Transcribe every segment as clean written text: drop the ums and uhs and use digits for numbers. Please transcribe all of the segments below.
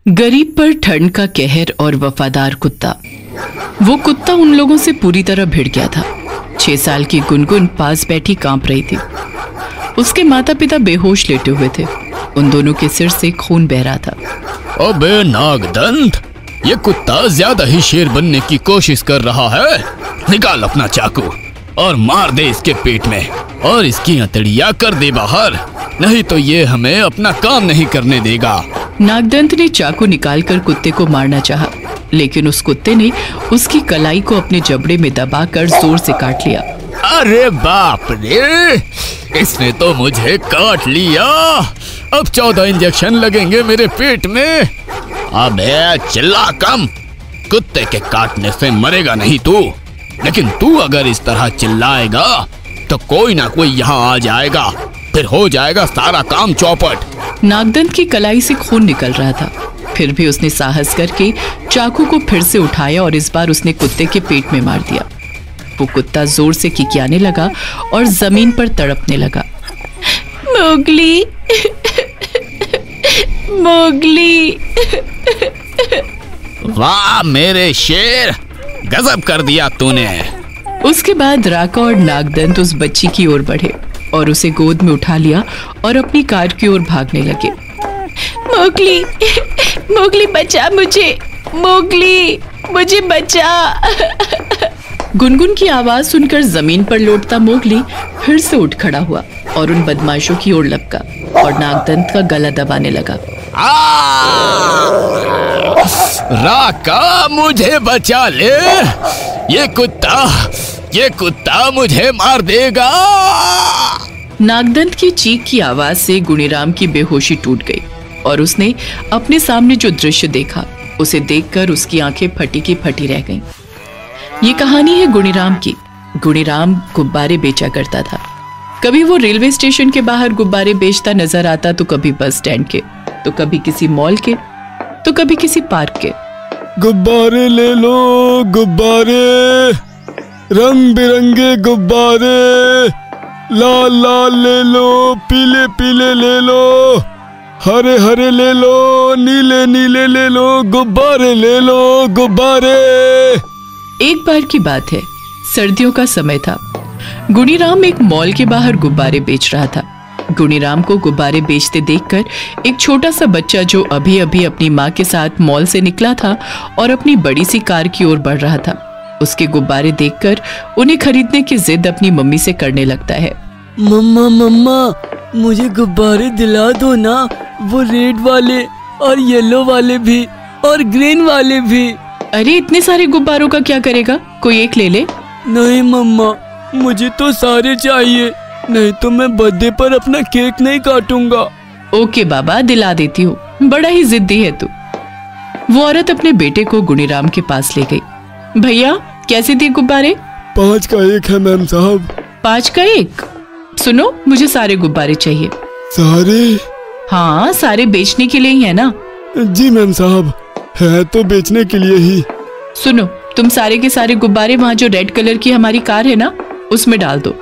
गरीब पर ठंड का कहर और वफादार कुत्ता। वो कुत्ता उन लोगों से पूरी तरह भिड़ गया था। 6 साल की गुनगुन पास बैठी कांप रही थी। उसके माता पिता बेहोश लेटे हुए थे। उन दोनों के सिर से खून बह रहा था। अबे नागदंत, ये कुत्ता ज्यादा ही शेर बनने की कोशिश कर रहा है। निकाल अपना चाकू और मार दे इसके पेट में और इसकी हथेलियां कर दे बाहर, नहीं तो ये हमें अपना काम नहीं करने देगा। नागदंत ने चाकू निकालकर कुत्ते को मारना चाहा, लेकिन उस कुत्ते ने उसकी कलाई को अपने जबड़े में दबाकर जोर से काट लिया। अरे बाप रे, इसने तो मुझे काट लिया। अब 14 इंजेक्शन लगेंगे मेरे पेट में। अबे चिल्ला कम, कुत्ते के काटने से मरेगा नहीं तू, लेकिन तू अगर इस तरह चिल्लाएगा तो कोई ना कोई यहाँ आ जाएगा, फिर हो जाएगा सारा काम चौपट। नागदंत की कलाई से खून निकल रहा था, फिर भी उसने साहस करके चाकू को फिर से उठाया और इस बार उसने कुत्ते के पेट में मार दिया। वो कुत्ता जोर से किकियाने लगा और जमीन पर तड़पने लगा। Mowgli, Mowgli. वाह मेरे शेर, गजब कर दिया तूने। उसके बाद राका और नागदंत उस बच्ची की ओर बढ़े और उसे गोद में उठा लिया और अपनी कार की ओर भागने लगे। मोगली, मोगली बचा मुझे, मोगली मुझे बचा। गुनगुन की आवाज सुनकर जमीन पर लौटता मोगली फिर से उठ खड़ा हुआ और उन बदमाशों की ओर लपका और नागदंत का गला दबाने लगा। राका मुझे बचा ले, ये कुत्ता मुझे मार देगा। नागदंत की चीख की आवाज से गुणीराम की बेहोशी टूट गई और उसने अपने सामने जो दृश्य देखा उसे देखकर उसकी आंखें फटी की फटी रह गईं। ये कहानी है गुणीराम की। गुणीराम गुब्बारे बेचा करता था। कभी वो रेलवे स्टेशन के बाहर गुब्बारे बेचता नजर आता, तो कभी बस स्टैंड के, तो कभी किसी मॉल के, तो कभी किसी पार्क के। गुब्बारे ले लो, गुब्बारे, रंग बिरंगे गुब्बारे, लाल लाल ले लो, पीले पीले ले लो, हरे हरे ले लो, नीले नीले ले लो, गुब्बारे ले लो, गुब्बारे। एक बार की बात है, सर्दियों का समय था। गुणीराम एक मॉल के बाहर गुब्बारे बेच रहा था। गुणीराम को गुब्बारे बेचते देखकर एक छोटा सा बच्चा जो अभी अभी अपनी माँ के साथ मॉल से निकला था और अपनी बड़ी सी कार की ओर बढ़ रहा था, उसके गुब्बारे देखकर उन्हें खरीदने की जिद अपनी मम्मी से करने लगता है। मम्मा मम्मा, मुझे गुब्बारे दिला दो ना, वो रेड वाले और येलो वाले भी और ग्रीन वाले भी। अरे इतने सारे गुब्बारों का क्या करेगा, कोई एक ले ले। नहीं मम्मा, मुझे तो सारे चाहिए, नहीं तो मैं बर्थडे पर अपना केक नहीं काटूंगा। ओके बाबा, दिला देती हूँ, बड़ा ही जिद्दी है तू। वो औरत अपने बेटे को गुणीराम के पास ले गई। भैया कैसे दिए गुब्बारे? 5 का 1 है मैम साहब। 5 का 1? सुनो, मुझे सारे गुब्बारे चाहिए। सारे? हाँ, सारे बेचने के लिए ही है ना? जी मैम साहब, है तो बेचने के लिए ही। सुनो, तुम सारे के सारे गुब्बारे वहाँ जो रेड कलर की हमारी कार है ना, उसमें डाल दो।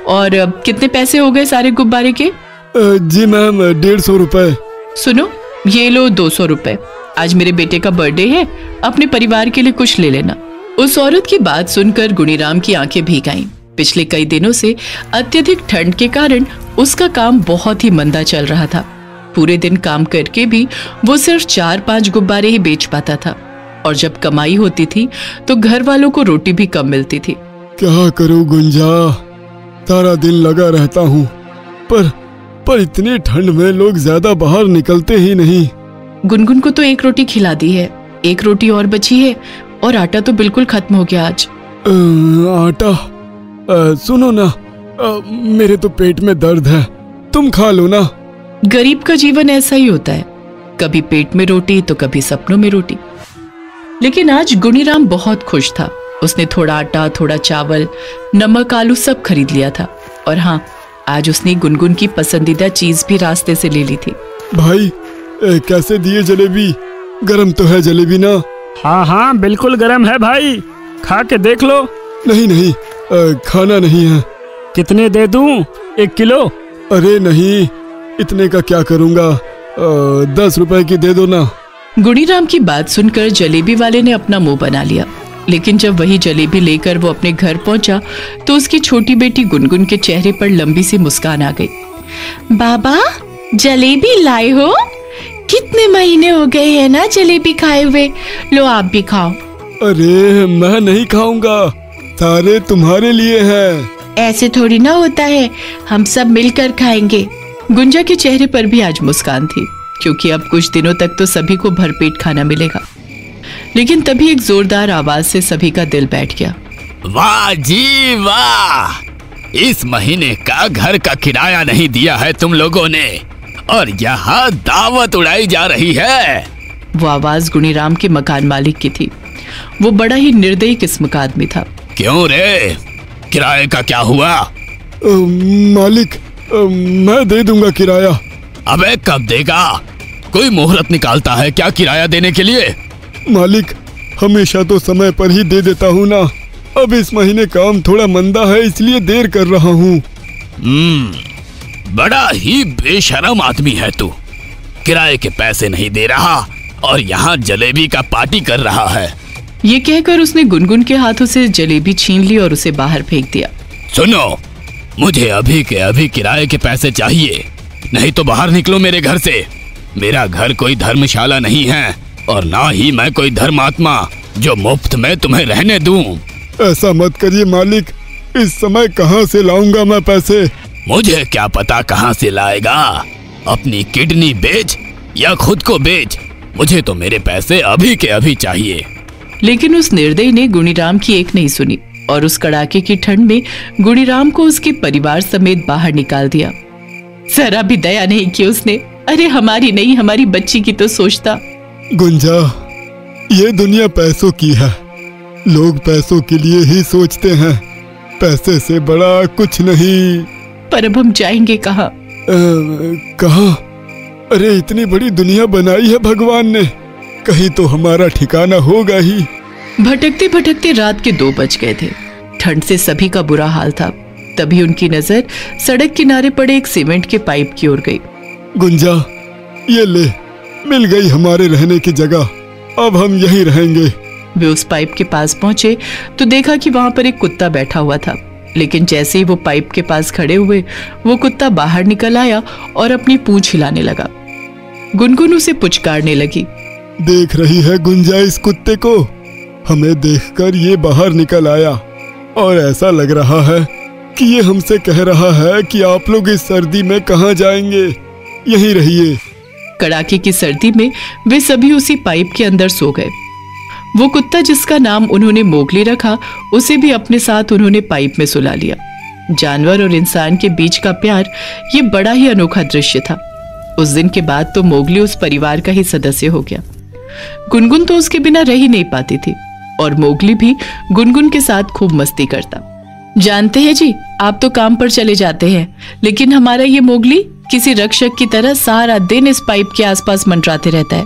और कितने पैसे हो गए सारे गुब्बारे के? जी मैम, 150 रुपए। सुनो, ये लो 200 रुपए। आज मेरे बेटे का बर्थडे है, अपने परिवार के लिए कुछ ले लेना। उस औरत की बात सुनकर गुणीराम की आंखें भीग आईं। पिछले कई दिनों से अत्यधिक ठंड के कारण उसका काम बहुत ही मंदा चल रहा था। पूरे दिन काम करके भी वो सिर्फ 4-5 गुब्बारे ही बेच पाता था और जब कमाई होती थी तो घर वालों को रोटी भी कम मिलती थी। क्या करूं गुंजा, सारा दिन लगा रहता हूँ, पर इतनी ठंड में लोग ज्यादा बाहर निकलते ही नहीं। गुनगुन को तो 1 रोटी खिला दी है, 1 रोटी और बची है और आटा तो बिल्कुल खत्म हो गया आज। आटा? सुनो ना, मेरे तो पेट में दर्द है, तुम खा लो ना। गरीब का जीवन ऐसा ही होता है, कभी पेट में रोटी तो कभी सपनों में रोटी। लेकिन आज गुणीराम बहुत खुश था। उसने थोड़ा आटा, थोड़ा चावल, नमक, आलू सब खरीद लिया था। और हाँ, आज उसने गुनगुन की पसंदीदा चीज भी रास्ते से ले ली थी। भाई कैसे दिए जलेबी? गरम तो है जलेबी ना? हाँ हाँ बिल्कुल गरम है भाई, खा के देख लो। नहीं नहीं, खाना नहीं है। कितने दे दूं? 1 किलो? अरे नहीं, इतने का क्या करूँगा, 10 रुपए की दे दो ना। गुणीराम की बात सुनकर जलेबी वाले ने अपना मुंह बना लिया, लेकिन जब वही जलेबी लेकर वो अपने घर पहुंचा तो उसकी छोटी बेटी गुनगुन के चेहरे पर लंबी सी मुस्कान आ गई। बाबा, जलेबी लाए हो? कितने महीने हो गए हैं ना जलेबी खाए हुए, लो आप भी खाओ। अरे मैं नहीं खाऊंगा, सारे तुम्हारे लिए हैं। ऐसे थोड़ी ना होता है, हम सब मिलकर खाएंगे। गुंजा के चेहरे पर भी आज मुस्कान थी, क्योंकि अब कुछ दिनों तक तो सभी को भरपेट खाना मिलेगा। लेकिन तभी एक जोरदार आवाज से सभी का दिल बैठ गया। वाह जी वाह, इस महीने का घर का किराया नहीं दिया है तुम लोगों ने, और यहाँ दावत उड़ाई जा रही है। वो आवाज गुणीराम के मकान मालिक की थी। वो बड़ा ही निर्दयी किस्म का आदमी था। क्यों रे, किराए का क्या हुआ? मालिक, मैं दे दूंगा किराया। अबे कब देगा? कोई मुहूर्त निकालता है क्या किराया देने के लिए? मालिक, हमेशा तो समय पर ही दे देता हूँ ना, अब इस महीने काम थोड़ा मंदा है इसलिए देर कर रहा हूँ। बड़ा ही बेशरम आदमी है तू, किराए के पैसे नहीं दे रहा और यहाँ जलेबी का पार्टी कर रहा है। ये कहकर उसने गुनगुन के हाथों से जलेबी छीन ली और उसे बाहर फेंक दिया। सुनो, मुझे अभी के अभी किराए के पैसे चाहिए, नहीं तो बाहर निकलो मेरे घर से। मेरा घर कोई धर्मशाला नहीं है और ना ही मैं कोई धर्मात्मा जो मुफ्त में तुम्हें रहने दूं। ऐसा मत करिए मालिक, इस समय कहाँ से लाऊंगा मैं पैसे? मुझे क्या पता कहाँ से लाएगा, अपनी किडनी बेच या खुद को बेच, मुझे तो मेरे पैसे अभी के अभी चाहिए। लेकिन उस निर्दयी ने गुणीराम की एक नहीं सुनी और उस कड़ाके की ठंड में गुणीराम को उसके परिवार समेत बाहर निकाल दिया। जरा भी दया नहीं की उसने। अरे हमारी नहीं, हमारी बच्ची की तो सोचता। गुंजा, ये दुनिया पैसों की है, लोग पैसों के लिए ही सोचते हैं, पैसे से बड़ा कुछ नहीं। पर अब हम जाएंगे कहाँ? कहाँ? अरे इतनी बड़ी दुनिया बनाई है भगवान ने, कहीं तो हमारा ठिकाना होगा ही। भटकते भटकते रात के 2 बज गए थे। ठंड से सभी का बुरा हाल था। तभी उनकी नजर सड़क किनारे पड़े एक सीमेंट के पाइप की ओर गई। गुंजा, ये ले, मिल गई हमारे रहने की जगह, अब हम यहीं रहेंगे। वे उस पाइप के पास पहुंचे तो देखा कि वहां पर एक कुत्ता बैठा हुआ था। लेकिन जैसे ही वो पाइप के पास खड़े हुए, वो कुत्ता बाहर निकल आया और अपनी पूंछ हिलाने लगा। गुनगुन उसे पुचकारने लगी। देख रही है गुंजा इस कुत्ते को? हमें देखकर ये बाहर निकल आया और ऐसा लग रहा है कि ये हमसे कह रहा है कि आप लोग इस सर्दी में कहाँ जाएंगे, यहीं रहिए। कड़ाके की सर्दी में वे सभी उसी पाइप के अंदर सो गए। वो कुत्ता जिसका नाम उन्होंने मोगली रखा, उसे भी अपने साथ उन्होंने पाइप में सुला लिया। जानवर और इंसान के बीच का प्यार, ये बड़ा ही अनोखा दृश्य था। उस दिन के बाद तो मोगली उस परिवार का ही सदस्य हो गया। गुनगुन तो उसके बिना रह ही नहीं पाती थी और मोगली भी गुनगुन के साथ खूब मस्ती करता। जानते हैं जी, आप तो काम पर चले जाते हैं, लेकिन हमारा ये मोगली किसी रक्षक की तरह सारा दिन इस पाइप के आसपास मंडराते रहता है।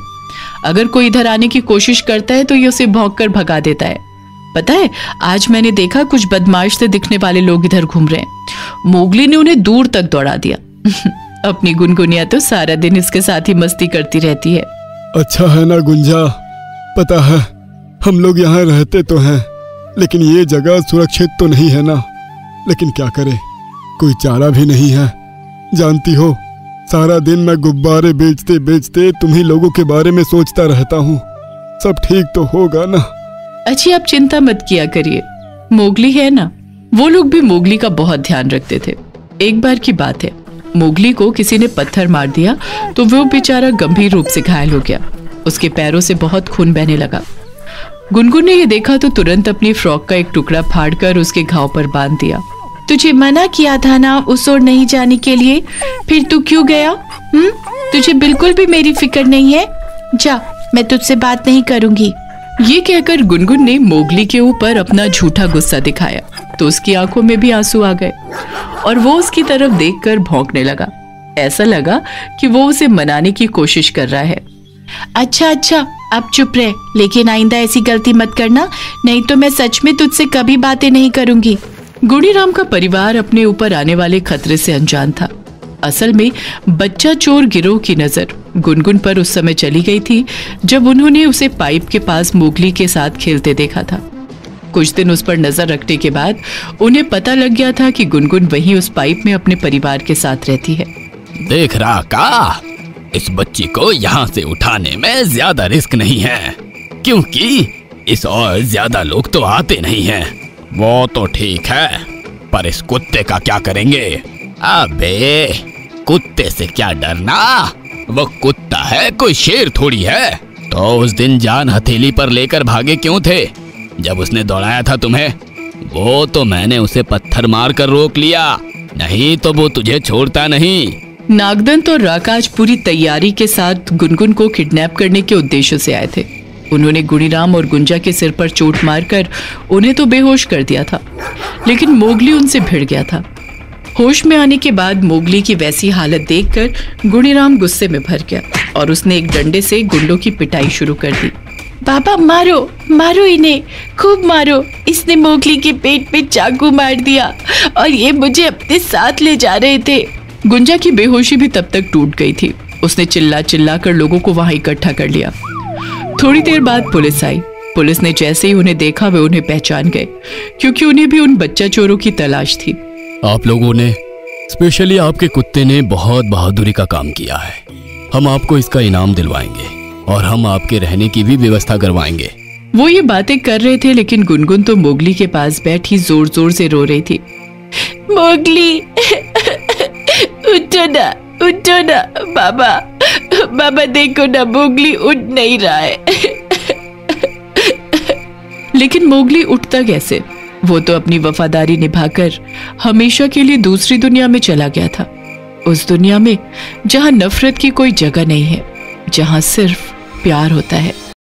अगर कोई इधर आने की कोशिश करता है तो ये उसे भौंक कर भगा देता है। पता है, आज मैंने देखा कुछ बदमाश से दिखने वाले लोग इधर घूम रहे हैं। मोगली ने उन्हें दूर तक दौड़ा दिया। अपनी गुनगुनिया तो सारा दिन इसके साथ ही मस्ती करती रहती है। अच्छा है ना गुंजा, पता है हम लोग यहाँ रहते तो हैं, लेकिन ये जगह सुरक्षित तो नहीं है ना। लेकिन क्या करें, कोई चारा भी नहीं है। जानती हो, सारा दिन मैं गुब्बारे बेचते बेचते तुम्ही लोगों के बारे में सोचता रहता हूँ। सब ठीक तो होगा ना? अच्छी, आप चिंता मत किया करिए, मोगली है ना। वो लोग भी मोगली का बहुत ध्यान रखते थे। एक बार की बात है, मोगली को किसी ने पत्थर मार दिया तो वो बेचारा गंभीर रूप से घायल हो गया। उसके पैरों से बहुत खून बहने लगा। गुनगुन ने ये देखा तो तुरंत अपनी फ्रॉक का एक टुकड़ा फाड़कर उसके घाव पर बांध दिया। तुझे मना किया था ना उस ओर नहीं जाने के लिए, फिर तू क्यों गया? तुझे बिल्कुल भी मेरी फिक्र नहीं है। जा, मैं तुझसे बात नहीं करूंगी। ये कहकर गुनगुन ने मोगली के ऊपर अपना झूठा गुस्सा दिखाया तो उसकी आंखों में भी आंसू आ गए और वो उसकी तरफ देखकर भौंकने लगा। ऐसा लगा कि वो उसे मनाने की कोशिश कर रहा है। अच्छा अच्छा, अब चुप रह, लेकिन आइंदा ऐसी गलती मत करना, नहीं तो मैं सच में तुझसे कभी बातें नहीं करूंगी। गुणीराम का परिवार अपने ऊपर आने वाले खतरे से अनजान था। असल में बच्चा चोर गिरोह की नजर गुनगुन पर उस समय चली गई थी जब उन्होंने उसे पाइप के पास मोगली के साथ खेलते देखा था। कुछ दिन उस पर नजर रखने के बाद उन्हें पता लग गया था कि गुनगुन वहीं उस पाइप में अपने परिवार के साथ रहती है। देख रहा का, इस बच्ची को यहाँ से उठाने में ज्यादा रिस्क नहीं है, क्योंकि इस और ज्यादा लोग तो आते नहीं हैं। वो तो ठीक है, पर इस कुत्ते का क्या करेंगे? अबे कुत्ते से क्या डरना, वो कुत्ता है, कोई शेर थोड़ी है। तो उस दिन जान हथेली पर लेकर भागे क्यों थे जब उसने दौड़ाया था तुम्हें? वो तो मैंने उसे पत्थर मार कर रोक लिया, नहीं तो वो तुझे छोड़ता नहीं। नागदंत और राकाज पूरी तैयारी के साथ गुनगुन को किडनैप करने के उद्देश्य से आए थे। उन्होंने गुणीराम और गुंजा के सिर पर चोट मारकर उन्हें तो बेहोश कर दिया था, लेकिन मोगली उनसे भिड़ गया था। होश में आने के बाद मोगली की वैसी हालत देखकर गुणीराम गुस्से में भर गया और उसने एक डंडे से गुंडों की पिटाई शुरू कर दी। बाबा मारो मारो, इन्हें खूब मारो, इसने मोगली के पेट पे चाकू मार दिया और ये मुझे अपने साथ ले जा रहे थे। गुंजा की बेहोशी भी तब तक टूट गई थी। उसने चिल्ला चिल्ला कर लोगों को वहां इकट्ठा कर लिया। थोड़ी देर बाद पुलिस आई। पुलिस ने जैसे ही उन्हें देखा वे उन्हें पहचान गए, क्योंकि उन्हें भी उन बच्चा चोरों की तलाश थी। आप लोगों ने, स्पेशली आपके कुत्ते ने बहुत बहादुरी का काम किया है। हम आपको इसका इनाम दिलवाएंगे और हम आपके रहने की भी व्यवस्था करवाएंगे। वो ये बातें कर रहे थे, लेकिन गुनगुन तो मोगली के पास बैठी जोर जोर से रो रही थी। मोगली उठो ना बाबा, बाबा देखो ना, मोगली उठ नहीं रहा है। लेकिन मोगली उठता कैसे? वो तो अपनी वफादारी निभाकर हमेशा के लिए दूसरी दुनिया में चला गया था। उस दुनिया में जहां नफरत की कोई जगह नहीं है, जहां सिर्फ प्यार होता है।